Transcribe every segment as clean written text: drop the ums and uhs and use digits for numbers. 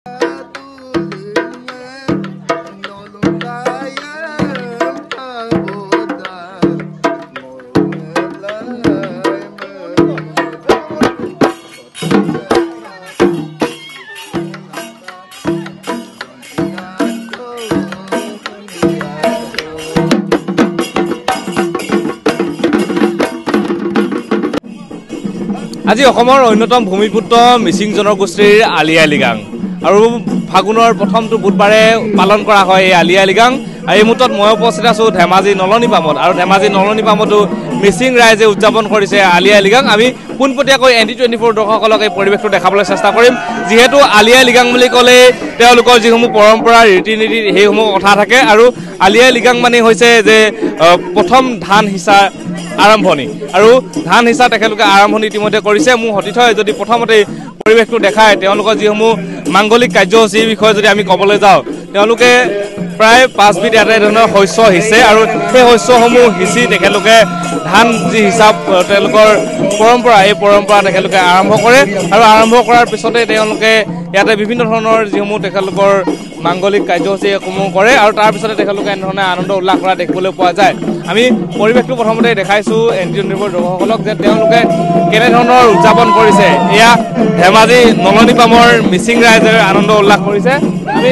আজি অসমৰ অন্যতম ভূমিপুত্ৰ মিচিং জনগোষ্ঠীৰ আলি আই লৃগাং আৰু ফাগুনৰ প্ৰথমটো বুধবাৰে পালন কৰা হয় এই আলি আই লৃগাং। এই মুহূৰ্তত মই উপস্থিত আছোঁ ধেমাজি নলনীপামত আৰু ধেমাজি নলনীপামতো মিচিং ৰাইজে উদযাপন কৰিছে আলি আই লৃগাং। আমি পোনপটীয়াকৈ ND24 দৰ্শকসকলক এই পৰিৱেশটো দেখাবলৈ চেষ্টা কৰিম। যিহেতু আলি আই লৃগাং বুলি ক'লে তেওঁলোকৰ যিসমূহ পৰম্পৰা ৰীতি নীতি সেইসমূহ কথা থাকে আৰু আলি আই লৃগাং মানে হৈছে যে প্ৰথম ধান সিঁচা আৰম্ভণি আৰু ধান সিঁচা তেখেতলোকে আৰম্ভণি ইতিমধ্যে কৰিছে। মোৰ সতীৰ্থই যদি প্ৰথমতে পৰিৱেশটো দেখায় তেওঁলোকৰ যিসমূহ মাংগলিক কাৰ্যসূচীৰ বিষয়ে যদি আমি ক'বলৈ যাওঁ তেওঁলোকে প্ৰায় 5 বিধ এটা ধৰণৰ শস্য সিঁচে আৰু সেই শস্যসমূহ সিঁচি তেখেতলোকে ধান যি হিচাপ তেওঁলোকৰ পৰম্পৰা এই পৰম্পৰা তেখেতলোকে আৰম্ভ কৰে আৰু আৰম্ভ কৰাৰ পিছতে তেওঁলোকে ইয়াতে বিভিন্ন ধৰণৰ যিসমূহ তেখেতলোকৰ মাংগলিক কাৰ্যসূচীসমূহ কৰে আৰু তাৰপিছতে তেখেতলোকে এনেধৰণে আনন্দ উল্লাস কৰা দেখিবলৈ পোৱা যায়। আমি পৰিৱেশটো প্ৰথমতে দেখাইছোঁ ND24 দৰ্শকসকলক যে তেওঁলোকে কেনেধৰণৰ উদযাপন কৰিছে। এয়া ধেমাজি নলনীপামৰ মিচিং ৰাইজে আনন্দ উল্লাস কৰিছে। আমি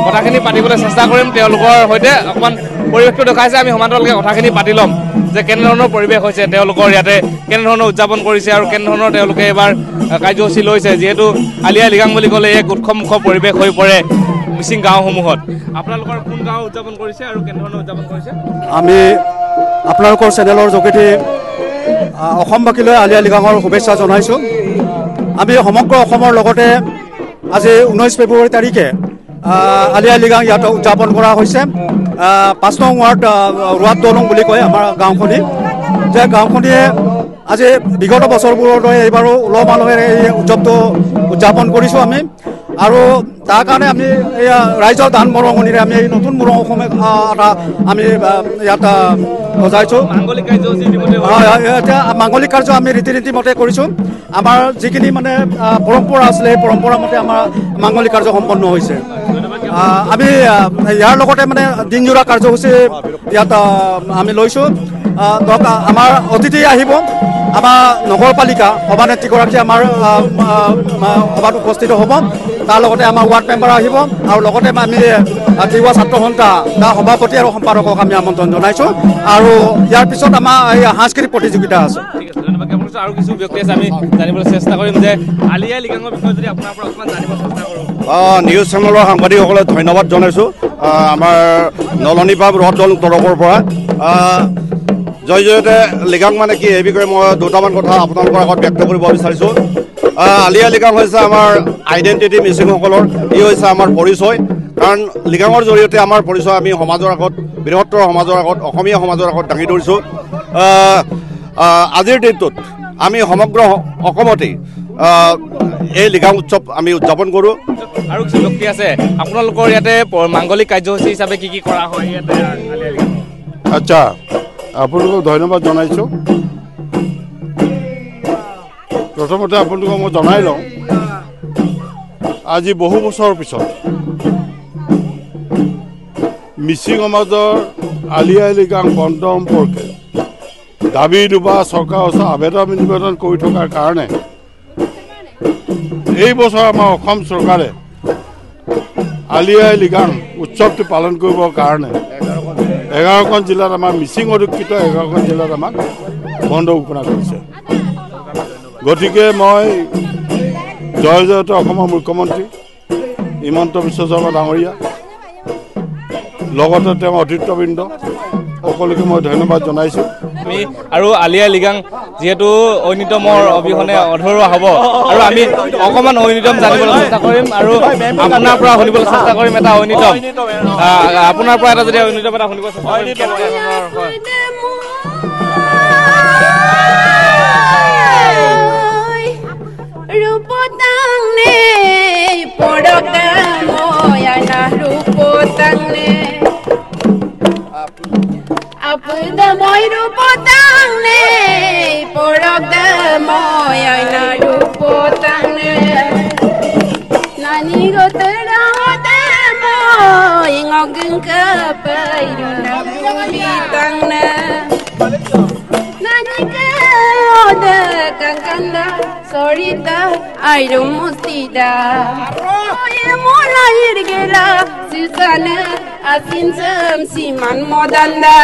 কথাখিনি পাতিবলৈ চেষ্টা কৰিম তেওঁলোকৰ সৈতে। অকণমান পৰিৱেশটো দেখাইছে, আমি সমান্তৰালকৈ কথাখিনি পাতি ল'ম যে কেনেধৰণৰ পৰিৱেশ হৈছে তেওঁলোকৰ ইয়াতে, কেনেধৰণৰ উদযাপন কৰিছে আৰু কেনেধৰণৰ তেওঁলোকে এইবাৰ কাৰ্যসূচী লৈছে। যিহেতু আলি আই লৃগাং বুলি ক'লে এক উৎসৱমুখ পৰিৱেশ হৈ পৰে মিচিং গাঁওসমূহত। আপোনালোকৰ কোন গাঁও উদযাপন কৰিছে আৰু কেনেধৰণৰ উদযাপন কৰিছে? আমি আপোনালোকৰ চেনেলৰ যোগেদি অসমবাসীলৈ আলি আই লৃগাঙৰ শুভেচ্ছা জনাইছোঁ। আমি সমগ্ৰ অসমৰ লগতে আজি 19 ফেব্ৰুৱাৰী তাৰিখে আলি আই লৃগাং ইয়াত উদযাপন কৰা হৈছে। 5 নং ৱাৰ্ড ৰোৱাত দলং বুলি কয় আমাৰ গাঁওখনি। যে গাঁওখনিয়ে আজি বিগত বছৰবোৰৰ দৰে এইবাৰো উলহ মালহেৰে এই উৎসৱটো উদযাপন কৰিছোঁ আমি। আৰু তাৰ কাৰণে আমি এয়া ৰাইজৰ দান বৰঙণিৰে আমি এই নতুন বৰং অসমে এটা আমি ইয়াত সজাইছোঁ। এতিয়া মাংগলিক কাৰ্য আমি ৰীতি নীতি মতে কৰিছোঁ। আমাৰ যিখিনি মানে পৰম্পৰা আছিলে সেই পৰম্পৰা মতে আমাৰ মাংগলিক কাৰ্য সম্পন্ন হৈছে। আমি ইয়াৰ লগতে মানে দিনজোৰা কাৰ্যসূচী ইয়াত আমি লৈছোঁ। ধৰক আমাৰ অতিথি আহিব, আমাৰ নগৰপালিকা সভানেত্ৰীগৰাকী আমাৰ সভাত উপস্থিত হ'ব। তাৰ লগতে আমাৰ ৱাৰ্ড মেম্বাৰ আহিব আৰু লগতে আমি তিৱা ছাত্ৰ সন্থা তাৰ সভাপতি আৰু সম্পাদকক আমি আমন্ত্ৰণ জনাইছোঁ। আৰু ইয়াৰ পিছত আমাৰ এই সাংস্কৃতিক প্ৰতিযোগিতা আছে। আৰু কিছু ব্যক্তি আছে, আমি জানিবলৈ চেষ্টা কৰিম যে আলি আই লৃগাঙৰ বিষয়ে যদি আপোনাৰ পৰা অকণমান জানিব চেষ্টা কৰোঁ। নিউজ চেনেলৰ সাংবাদিকসকলে ধন্যবাদ জনাইছোঁ। আমাৰ নলনীপাম ৰোৱাত দলং তৰফৰ পৰা জয়তে লৃগাং মানে কি এই বিষয়ে মই দুটামান কথা আপোনালোকৰ আগত ব্যক্ত কৰিব বিচাৰিছোঁ। আলি আই লৃগাং হৈছে আমাৰ আইডেণ্টিটি মিচিংসকলৰ, ই হৈছে আমাৰ পৰিচয়। কাৰণ লৃগাঙৰ জৰিয়তে আমাৰ পৰিচয় আমি সমাজৰ আগত, বৃহত্তৰ সমাজৰ আগত, অসমীয়া সমাজৰ আগত দাঙি ধৰিছোঁ। আজিৰ দিনটোত আমি সমগ্ৰ অসমতেই এই লৃগাং উৎসৱ আমি উদযাপন কৰোঁ। আৰু কিছু ব্যক্তি আছে, আপোনালোকৰ ইয়াতে মাংগলিক কাৰ্যসূচী হিচাপে কি কি কৰা হয় ইয়াতে? আচ্ছা, আপোনালোকক ধন্যবাদ জনাইছোঁ। প্ৰথমতে আপোনালোকক মই জনাই লওঁ, আজি বহু বছৰৰ পিছত মিচিং সমাজৰ আলি আই লৃগাং বন্ধ সম্পৰ্কে দাবী দুবা চৰকাৰৰ ওচৰত আবেদন নিবেদন কৰি থকাৰ কাৰণে এই বছৰ আমাৰ অসম চৰকাৰে আলি আই লৃগাং উৎসৱটো পালন কৰিবৰ কাৰণে 11খন জিলাত আমাৰ মিচিং অধ্যুষিত 11খন জিলাত আমাক বন্ধ ঘোষণা কৰিছে। গতিকে মই জয়তে অসমৰ মুখ্যমন্ত্ৰী হিমন্ত বিশ্ব শৰ্মা ডাঙৰীয়া লগতে তেওঁৰ অতিথিবৃন্দ সকলোকে মই ধন্যবাদ জনাইছোঁ। আমি আৰু আলি আই লৃগাং যিহেতু ঐনিতমৰ অবিহনে অধৰুৱা হ'ব আৰু আমি অকণমান ঐনিতম জানিবলৈ চেষ্টা কৰিম আৰু আপোনাৰ পৰা শুনিবলৈ চেষ্টা কৰিম এটা ঐনিতম। আপোনাৰ পৰা এটা যদি ঐনিতম এটা শুনিব চেষ্টা কৰিম। Apunda moiru potangne, porok da moy aina ru potangne. Sorita, ayo mustida. Oye mola irgera, Susana, asin siman modanda.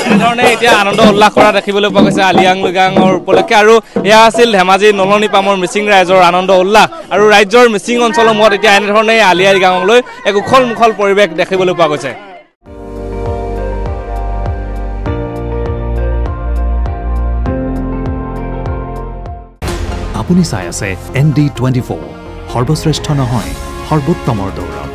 এনেধৰণে এতিয়া আনন্দ উল্লাস কৰা দেখিবলৈ পোৱা গৈছে আলি আই লৃগাঙৰ উপলক্ষে আৰু এয়া আছিল ধেমাজি নলনি পামৰ মিচিং ৰাইজৰ আনন্দ উল্লাস আৰু ৰাজ্যৰ মিচিং অঞ্চলসমূহত এতিয়া এনেধৰণে আলি আই লৃগাঙলৈ এক উখল মুখল পৰিৱেশ দেখিবলৈ পোৱা গৈছে। আপুনি চাই আছে ND24 সৰ্বশ্ৰেষ্ঠ নহয় সৰ্বোত্তমৰ দৌৰ।